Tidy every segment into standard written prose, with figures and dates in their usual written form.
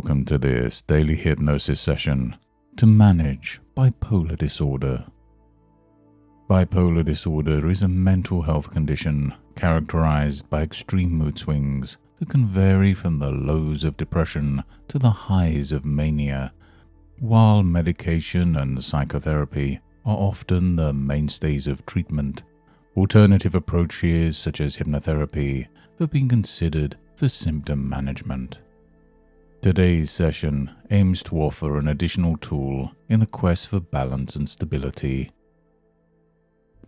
Welcome to this daily hypnosis session to manage bipolar disorder. Bipolar disorder is a mental health condition characterized by extreme mood swings that can vary from the lows of depression to the highs of mania. While medication and psychotherapy are often the mainstays of treatment, alternative approaches such as hypnotherapy have been considered for symptom management. Today's session aims to offer an additional tool in the quest for balance and stability.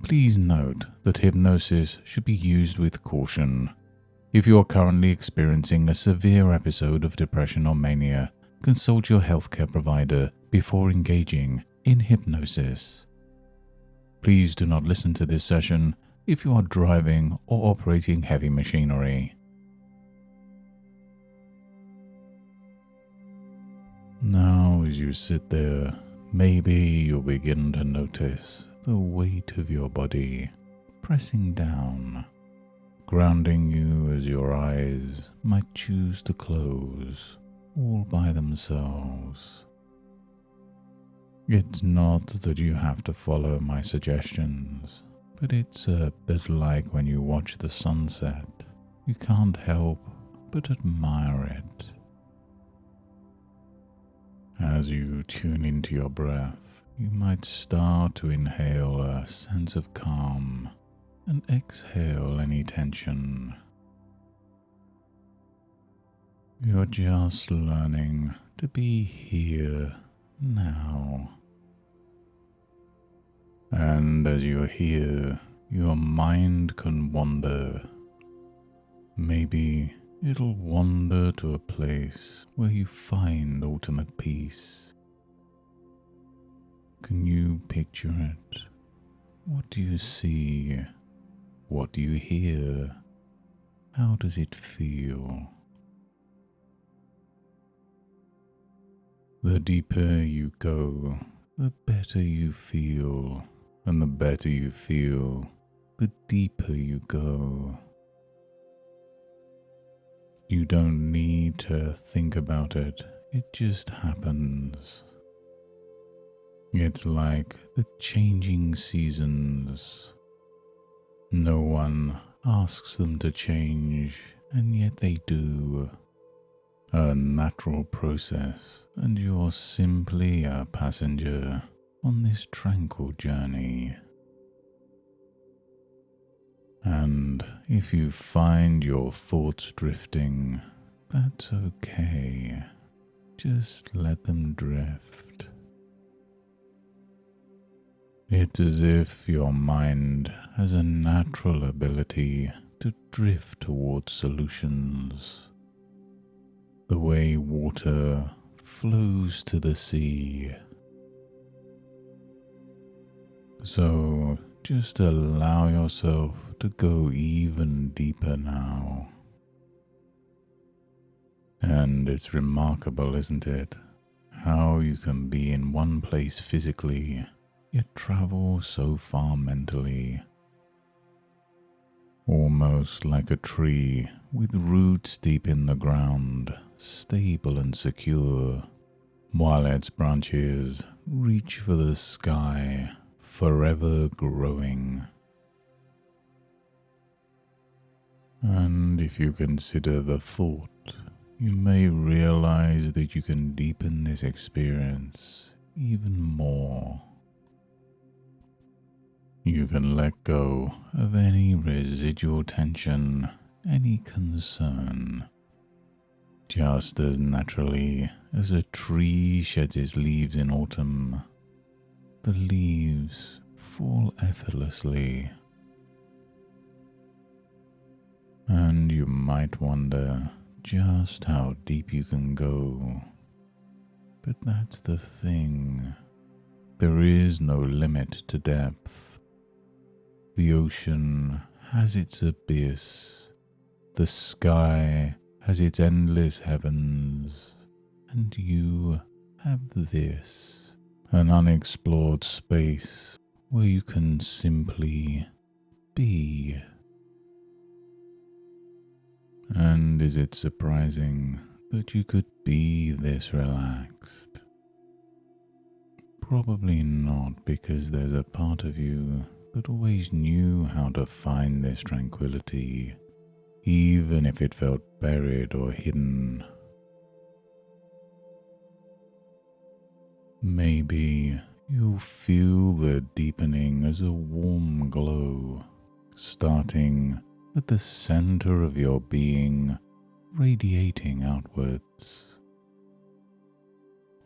Please note that hypnosis should be used with caution. If you are currently experiencing a severe episode of depression or mania, consult your healthcare provider before engaging in hypnosis. Please do not listen to this session if you are driving or operating heavy machinery. Now, as you sit there, maybe you'll begin to notice the weight of your body pressing down, grounding you as your eyes might choose to close all by themselves. It's not that you have to follow my suggestions, but it's a bit like when you watch the sunset. You can't help but admire it. As you tune into your breath, you might start to inhale a sense of calm and exhale any tension. You're just learning to be here now. And as you're here, your mind can wander. Maybe it'll wander to a place where you find ultimate peace. Can you picture it? What do you see? What do you hear? How does it feel? The deeper you go, the better you feel, and the better you feel, the deeper you go. You don't need to think about it, it just happens. It's like the changing seasons. No one asks them to change, and yet they do. A natural process, and you're simply a passenger on this tranquil journey. And if you find your thoughts drifting, that's okay. Just let them drift. It's as if your mind has a natural ability to drift towards solutions. The way water flows to the sea. So just allow yourself to go even deeper now. And it's remarkable, isn't it, how you can be in one place physically, yet travel so far mentally. Almost like a tree with roots deep in the ground, stable and secure, while its branches reach for the sky, forever growing. And if you consider the thought, you may realize that you can deepen this experience even more. You can let go of any residual tension, any concern, just as naturally as a tree sheds its leaves in autumn. The leaves fall effortlessly. And you might wonder just how deep you can go. But that's the thing. There is no limit to depth. The ocean has its abyss. The sky has its endless heavens. And you have this, an unexplored space where you can simply be. And is it surprising that you could be this relaxed. Probably not, because there's a part of you that always knew how to find this tranquility, even if it felt buried or hidden. Maybe you'll feel the deepening as a warm glow, starting at the center of your being, radiating outwards.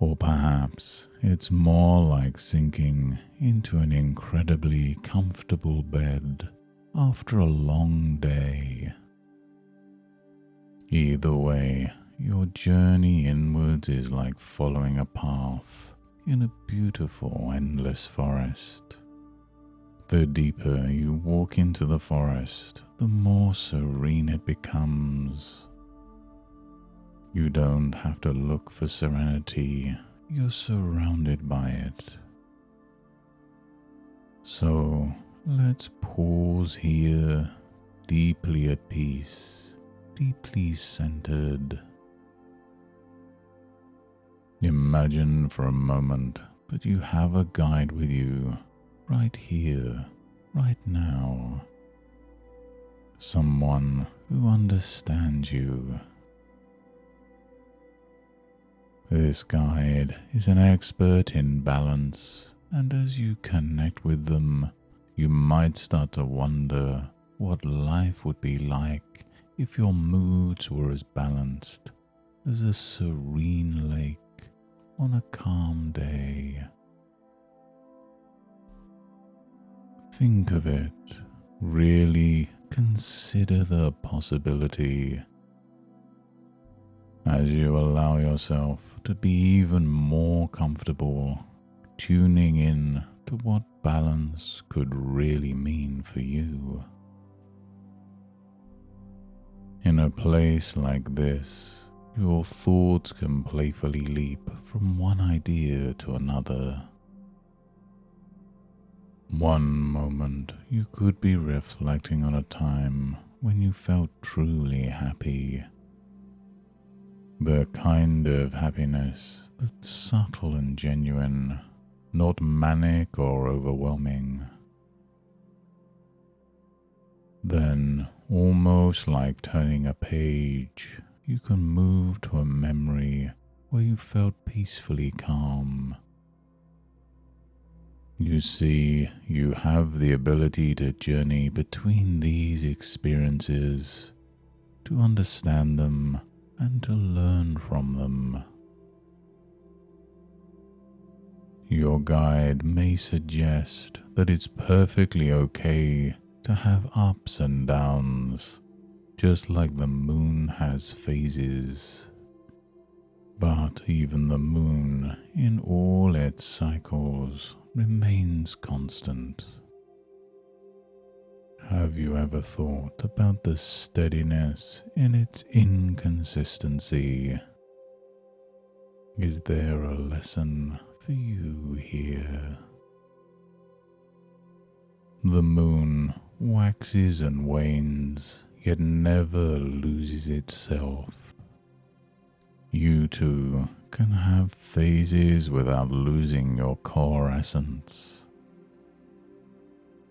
Or perhaps it's more like sinking into an incredibly comfortable bed after a long day. Either way, your journey inwards is like following a path in a beautiful, endless forest. The deeper you walk into the forest, the more serene it becomes. You don't have to look for serenity, you're surrounded by it. So let's pause here, deeply at peace, deeply centered. Imagine for a moment that you have a guide with you, right here, right now. Someone who understands you. This guide is an expert in balance, and as you connect with them, you might start to wonder what life would be like if your moods were as balanced as a serene lake on a calm day. Think of it. Really consider the possibility. As you allow yourself to be even more comfortable, tuning in to what balance could really mean for you. In a place like this, your thoughts can playfully leap from one idea to another. One moment you could be reflecting on a time when you felt truly happy. The kind of happiness that's subtle and genuine, not manic or overwhelming. Then, almost like turning a page, you can move to a memory where you felt peacefully calm. You see, you have the ability to journey between these experiences, to understand them and to learn from them. Your guide may suggest that it's perfectly okay to have ups and downs, just like the moon has phases. But even the moon, in all its cycles, remains constant. Have you ever thought about the steadiness in its inconsistency? Is there a lesson for you here? The moon waxes and wanes, yet never loses itself. You too can have phases without losing your core essence.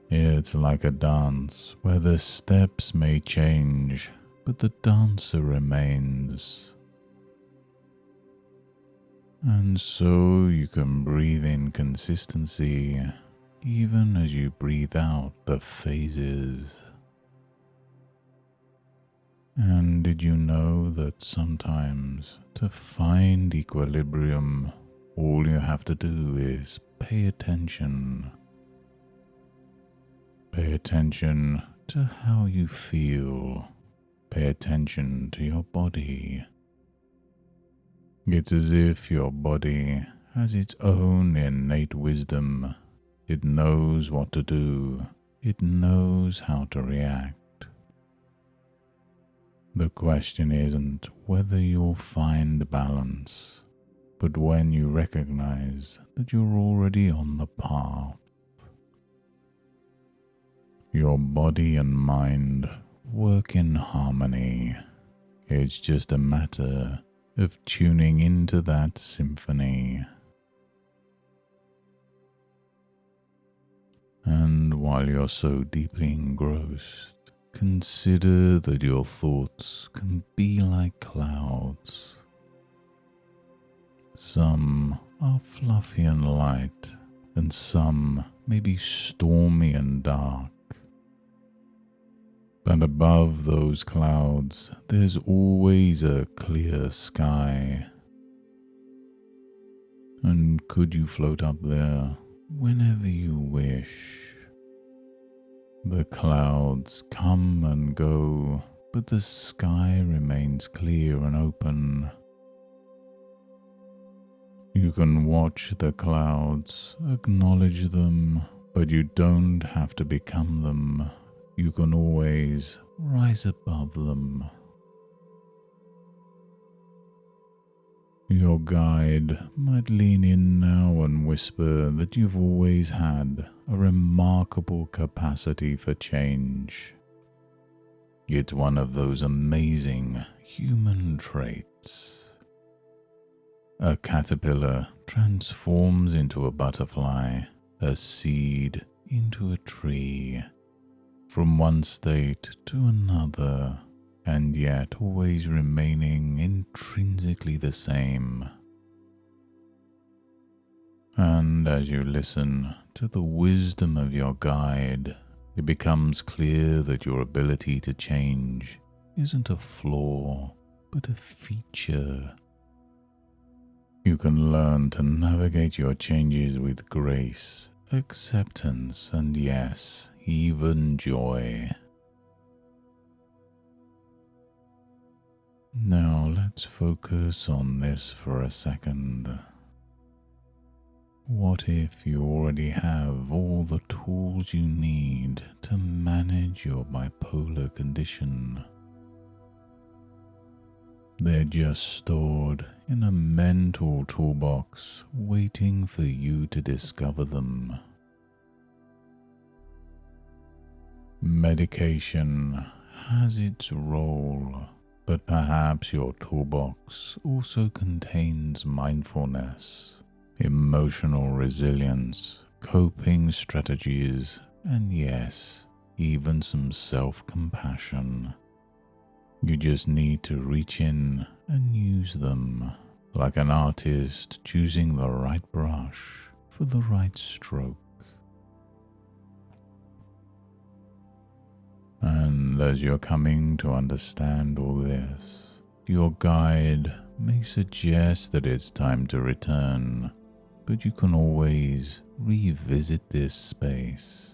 It's like a dance where the steps may change, but the dancer remains. And so you can breathe in consistency even as you breathe out the phases. And did you know that sometimes to find equilibrium, all you have to do is pay attention? Pay attention to how you feel. Pay attention to your body. It's as if your body has its own innate wisdom. It knows what to do. It knows how to react. The question isn't whether you'll find balance, but when you recognize that you're already on the path. Your body and mind work in harmony. It's just a matter of tuning into that symphony. And while you're so deeply engrossed, consider that your thoughts can be like clouds. Some are fluffy and light, and some may be stormy and dark. But above those clouds, there's always a clear sky. And could you float up there whenever you wish? The clouds come and go, but the sky remains clear and open. You can watch the clouds, acknowledge them, but you don't have to become them. You can always rise above them. Your guide might lean in now and whisper that you've always had a remarkable capacity for change. It's one of those amazing human traits. A caterpillar transforms into a butterfly, a seed into a tree, from one state to another, and yet always remaining intrinsically the same. And as you listen to the wisdom of your guide, it becomes clear that your ability to change isn't a flaw, but a feature. You can learn to navigate your changes with grace, acceptance, and yes, even joy. Now let's focus on this for a second. What if you already have all the tools you need to manage your bipolar condition? They're just stored in a mental toolbox waiting for you to discover them. Medication has its role, but perhaps your toolbox also contains mindfulness, emotional resilience, coping strategies, and yes, even some self-compassion. You just need to reach in and use them, like an artist choosing the right brush for the right stroke. And as you're coming to understand all this, your guide may suggest that it's time to return, but you can always revisit this space.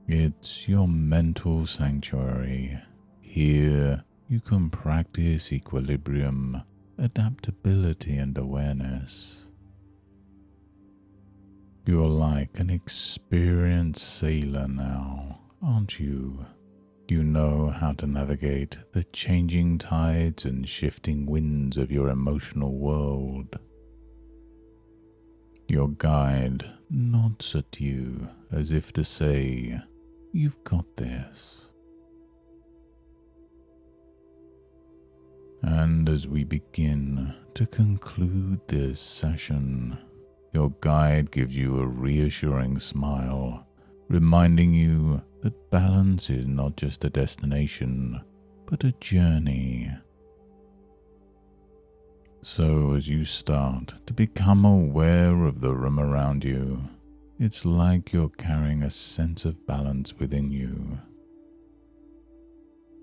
It's your mental sanctuary. Here you can practice equilibrium, adaptability, and awareness. You're like an experienced sailor now, aren't you? You know how to navigate the changing tides and shifting winds of your emotional world. Your guide nods at you as if to say, "You've got this." And as we begin to conclude this session, your guide gives you a reassuring smile, reminding you that balance is not just a destination, but a journey. So as you start to become aware of the room around you, it's like you're carrying a sense of balance within you.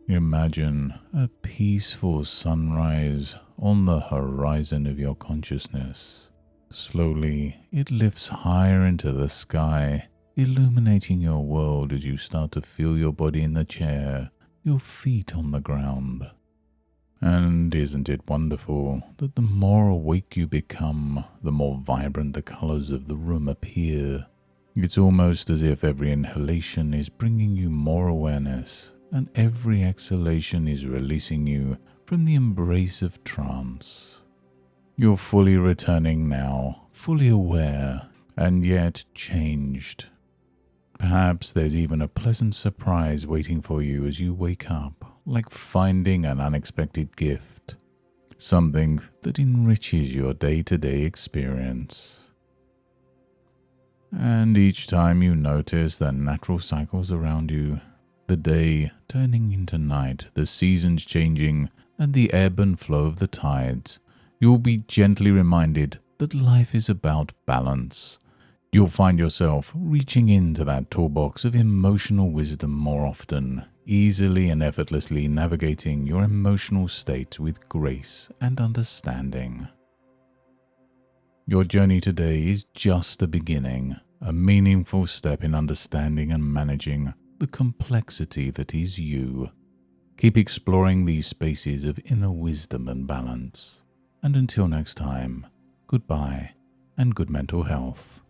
Imagine a peaceful sunrise on the horizon of your consciousness. Slowly, it lifts higher into the sky, illuminating your world as you start to feel your body in the chair, your feet on the ground. And isn't it wonderful that the more awake you become, the more vibrant the colors of the room appear? It's almost as if every inhalation is bringing you more awareness, and every exhalation is releasing you from the embrace of trance. You're fully returning now, fully aware, and yet changed. Perhaps there's even a pleasant surprise waiting for you as you wake up, like finding an unexpected gift, something that enriches your day-to-day experience. And each time you notice the natural cycles around you, the day turning into night, the seasons changing, and the ebb and flow of the tides, you will be gently reminded that life is about balance. You'll find yourself reaching into that toolbox of emotional wisdom more often, easily and effortlessly navigating your emotional state with grace and understanding. Your journey today is just the beginning, a meaningful step in understanding and managing the complexity that is you. Keep exploring these spaces of inner wisdom and balance. And until next time, goodbye and good mental health.